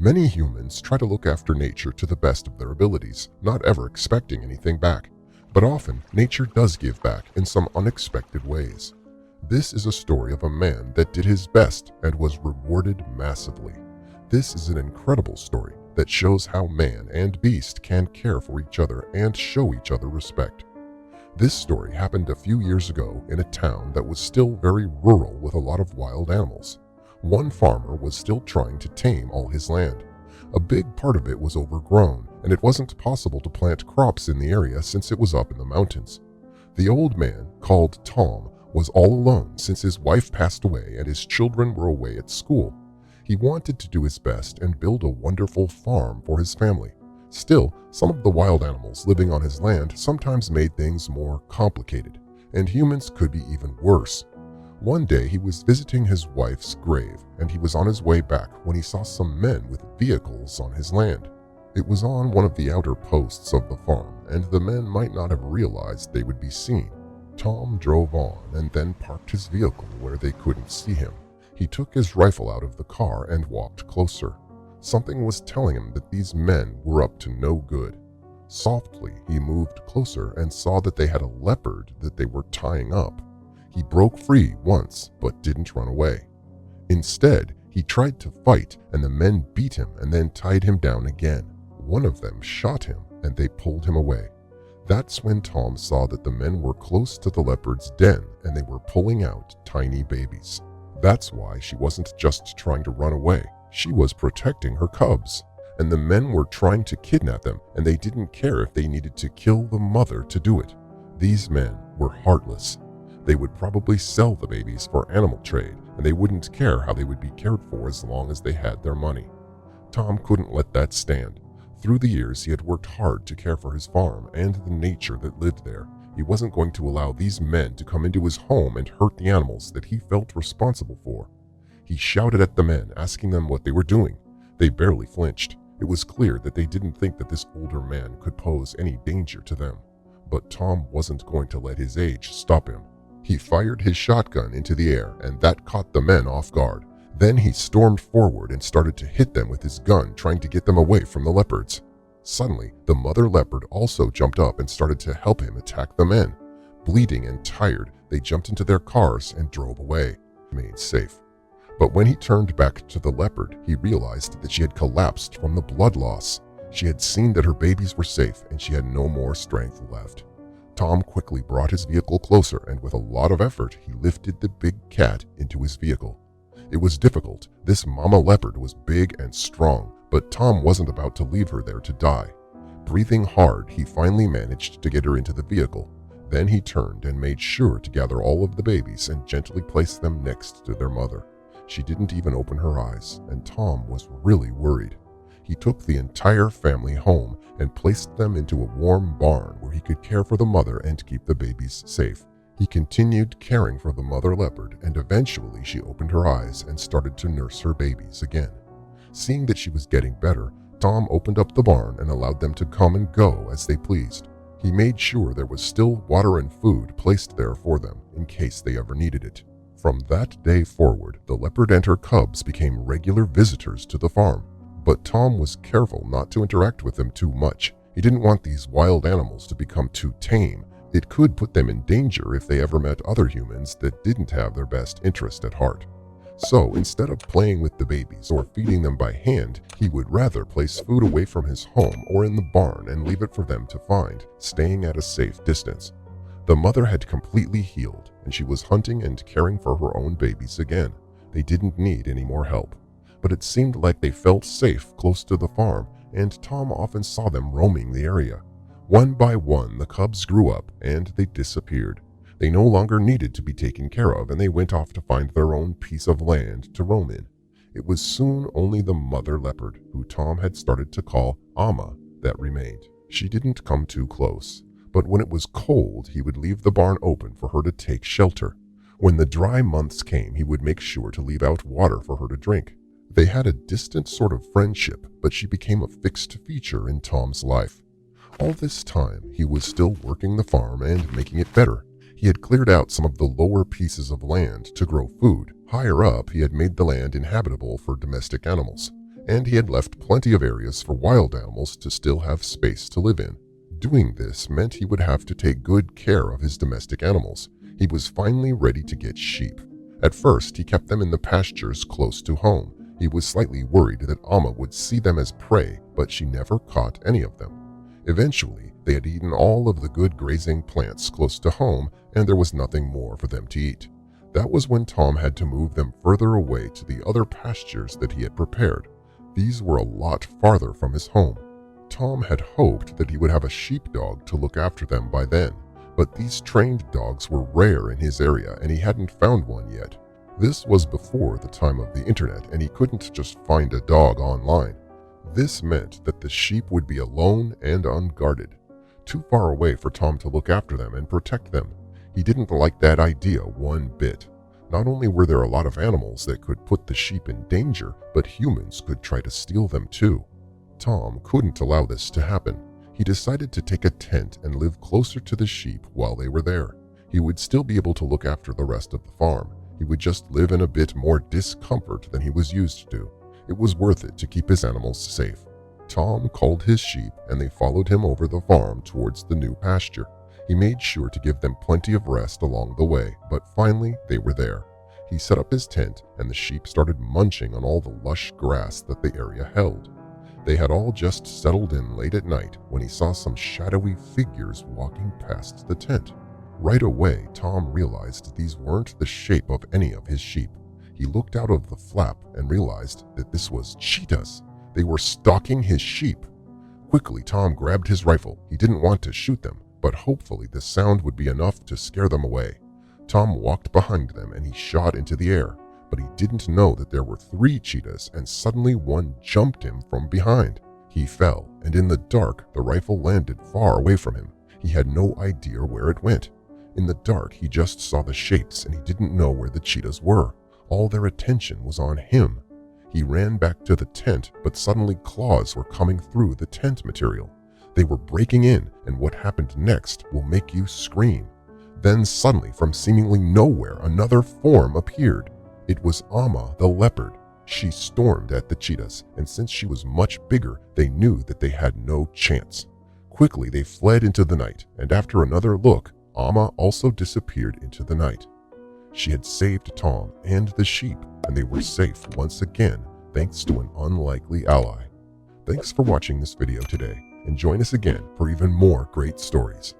Many humans try to look after nature to the best of their abilities, not ever expecting anything back. But often, nature does give back in some unexpected ways. This is a story of a man that did his best and was rewarded massively. This is an incredible story that shows how man and beast can care for each other and show each other respect. This story happened a few years ago in a town that was still very rural with a lot of wild animals. One farmer was still trying to tame all his land. A big part of it was overgrown, and it wasn't possible to plant crops in the area since it was up in the mountains. The old man, called Tom, was all alone since his wife passed away and his children were away at school. He wanted to do his best and build a wonderful farm for his family. Still, some of the wild animals living on his land sometimes made things more complicated, and humans could be even worse. One day he was visiting his wife's grave, and he was on his way back when he saw some men with vehicles on his land. It was on one of the outer posts of the farm, and the men might not have realized they would be seen. Tom drove on and then parked his vehicle where they couldn't see him. He took his rifle out of the car and walked closer. Something was telling him that these men were up to no good. Softly, he moved closer and saw that they had a leopard that they were tying up. He broke free once, but didn't run away. Instead, he tried to fight, and the men beat him and then tied him down again. One of them shot him, and they pulled him away. That's when Tom saw that the men were close to the leopard's den, and they were pulling out tiny babies. That's why she wasn't just trying to run away. She was protecting her cubs. And the men were trying to kidnap them, and they didn't care if they needed to kill the mother to do it. These men were heartless. They would probably sell the babies for animal trade, and they wouldn't care how they would be cared for as long as they had their money. Tom couldn't let that stand. Through the years, he had worked hard to care for his farm and the nature that lived there. He wasn't going to allow these men to come into his home and hurt the animals that he felt responsible for. He shouted at the men, asking them what they were doing. They barely flinched. It was clear that they didn't think that this older man could pose any danger to them. But Tom wasn't going to let his age stop him. He fired his shotgun into the air, and that caught the men off guard. Then he stormed forward and started to hit them with his gun, trying to get them away from the leopards. Suddenly, the mother leopard also jumped up and started to help him attack the men. Bleeding and tired, they jumped into their cars and drove away, remained safe. But when he turned back to the leopard, he realized that she had collapsed from the blood loss. She had seen that her babies were safe and she had no more strength left. Tom quickly brought his vehicle closer, and with a lot of effort, he lifted the big cat into his vehicle. It was difficult. This mama leopard was big and strong, but Tom wasn't about to leave her there to die. Breathing hard, he finally managed to get her into the vehicle. Then he turned and made sure to gather all of the babies and gently place them next to their mother. She didn't even open her eyes, and Tom was really worried. He took the entire family home and placed them into a warm barn where he could care for the mother and keep the babies safe. He continued caring for the mother leopard, and eventually she opened her eyes and started to nurse her babies again. Seeing that she was getting better, Tom opened up the barn and allowed them to come and go as they pleased. He made sure there was still water and food placed there for them in case they ever needed it. From that day forward, the leopard and her cubs became regular visitors to the farm. But Tom was careful not to interact with them too much. He didn't want these wild animals to become too tame. It could put them in danger if they ever met other humans that didn't have their best interest at heart. So instead of playing with the babies or feeding them by hand, he would rather place food away from his home or in the barn and leave it for them to find, staying at a safe distance. The mother had completely healed, and she was hunting and caring for her own babies again. They didn't need any more help. But it seemed like they felt safe close to the farm, and Tom often saw them roaming the area. One by one, the cubs grew up, and they disappeared. They no longer needed to be taken care of, and they went off to find their own piece of land to roam in. It was soon only the mother leopard, who Tom had started to call Amma, that remained. She didn't come too close, but when it was cold, he would leave the barn open for her to take shelter. When the dry months came, he would make sure to leave out water for her to drink. They had a distant sort of friendship, but she became a fixed feature in Tom's life. All this time, he was still working the farm and making it better. He had cleared out some of the lower pieces of land to grow food. Higher up, he had made the land inhabitable for domestic animals. and he had left plenty of areas for wild animals to still have space to live in. Doing this meant he would have to take good care of his domestic animals. He was finally ready to get sheep. At first, he kept them in the pastures close to home. He was slightly worried that Amma would see them as prey, but she never caught any of them. Eventually, they had eaten all of the good grazing plants close to home, and there was nothing more for them to eat. That was when Tom had to move them further away to the other pastures that he had prepared. These were a lot farther from his home. Tom had hoped that he would have a sheepdog to look after them by then, but these trained dogs were rare in his area and he hadn't found one yet. This was before the time of the internet and he couldn't just find a dog online. This meant that the sheep would be alone and unguarded, too far away for Tom to look after them and protect them. He didn't like that idea one bit. Not only were there a lot of animals that could put the sheep in danger, but humans could try to steal them too. Tom couldn't allow this to happen. He decided to take a tent and live closer to the sheep while they were there. He would still be able to look after the rest of the farm. He would just live in a bit more discomfort than he was used to. It was worth it to keep his animals safe. Tom called his sheep and they followed him over the farm towards the new pasture. He made sure to give them plenty of rest along the way, but finally they were there. He set up his tent and the sheep started munching on all the lush grass that the area held. They had all just settled in late at night when he saw some shadowy figures walking past the tent. Right away, Tom realized these weren't the shape of any of his sheep. He looked out of the flap and realized that this was cheetahs. They were stalking his sheep. Quickly, Tom grabbed his rifle. He didn't want to shoot them, but hopefully the sound would be enough to scare them away. Tom walked behind them and he shot into the air, but he didn't know that there were 3 cheetahs and suddenly one jumped him from behind. He fell, and in the dark, the rifle landed far away from him. He had no idea where it went. In the dark, he just saw the shapes and he didn't know where the cheetahs were. All their attention was on him. He ran back to the tent, but suddenly claws were coming through the tent material. They were breaking in, and what happened next will make you scream. Then suddenly, from seemingly nowhere, another form appeared. It was Amma the leopard. She stormed at the cheetahs, and since she was much bigger, they knew that they had no chance. Quickly, they fled into the night, and after another look, Amma also disappeared into the night. She had saved Tom and the sheep, and they were safe once again thanks to an unlikely ally. Thanks for watching this video today, and join us again for even more great stories.